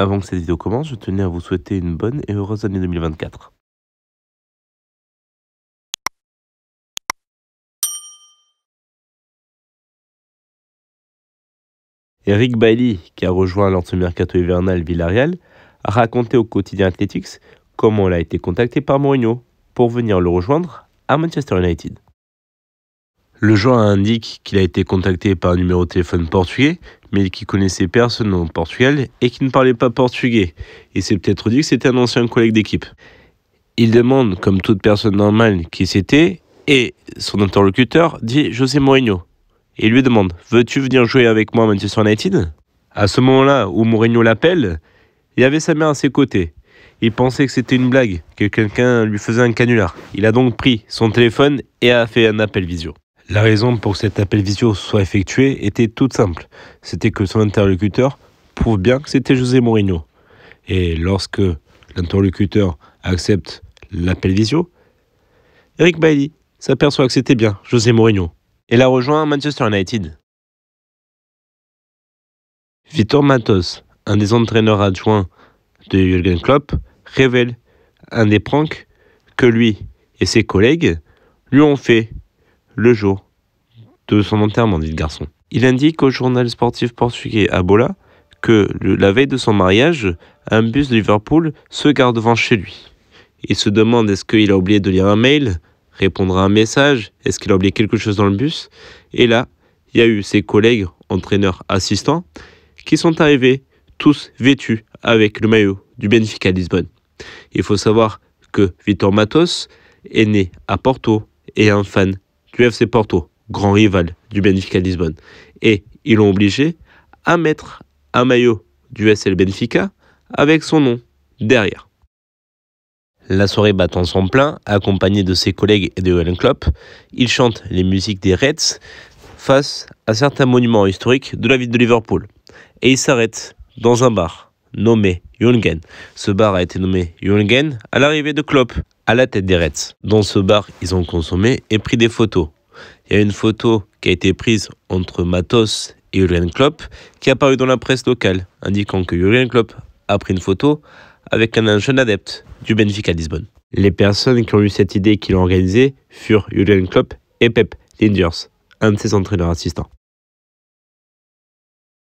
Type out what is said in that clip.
Avant que cette vidéo commence, je tenais à vous souhaiter une bonne et heureuse année 2024. Eric Bailly, qui a rejoint lors de ce mercato hivernal Villarreal, a raconté au quotidien Athletics comment il a été contacté par Mourinho pour venir le rejoindre à Manchester United. Le joueur indique qu'il a été contacté par un numéro de téléphone portugais, mais qu'il connaissait personne au Portugal et qui ne parlait pas portugais. Il s'est peut-être dit que c'était un ancien collègue d'équipe. Il demande, comme toute personne normale, qui c'était, et son interlocuteur dit José Mourinho. Et il lui demande « Veux-tu venir jouer avec moi à Manchester United ?» À ce moment-là où Mourinho l'appelle, il y avait sa mère à ses côtés. Il pensait que c'était une blague, que quelqu'un lui faisait un canular. Il a donc pris son téléphone et a fait un appel visio. La raison pour que cet appel visio soit effectué était toute simple. C'était que son interlocuteur prouve bien que c'était José Mourinho. Et lorsque l'interlocuteur accepte l'appel visio, Eric Bailly s'aperçoit que c'était bien José Mourinho et l'a rejoint à Manchester United. Vitor Matos, un des entraîneurs adjoints de Jürgen Klopp, révèle un des pranks que lui et ses collègues lui ont fait le jour de son enterrement, dit le garçon. Il indique au journal sportif portugais A Bola que la veille de son mariage, un bus de Liverpool se gare devant chez lui. Il se demande est-ce qu'il a oublié de lire un mail, répondre à un message, est-ce qu'il a oublié quelque chose dans le bus. Et là, il y a eu ses collègues, entraîneurs, assistants, qui sont arrivés tous vêtus avec le maillot du Benfica Lisbonne. Il faut savoir que Vitor Matos est né à Porto et est un fan du FC Porto, grand rival du Benfica Lisbonne. Et ils l'ont obligé à mettre un maillot du SL Benfica avec son nom derrière. La soirée battant son plein, accompagné de ses collègues et de Jürgen Klopp, il chante les musiques des Reds face à certains monuments historiques de la ville de Liverpool. Et il s'arrête dans un bar nommé Jürgen. Ce bar a été nommé Jürgen à l'arrivée de Klopp à la tête des Reds. Dans ce bar, ils ont consommé et pris des photos. Il y a une photo qui a été prise entre Matos et Jürgen Klopp qui est apparue dans la presse locale, indiquant que Jürgen Klopp a pris une photo avec un jeune adepte du Benfica Lisbonne. Les personnes qui ont eu cette idée et qui l'ont organisée furent Jürgen Klopp et Pep Lijnders, un de ses entraîneurs assistants.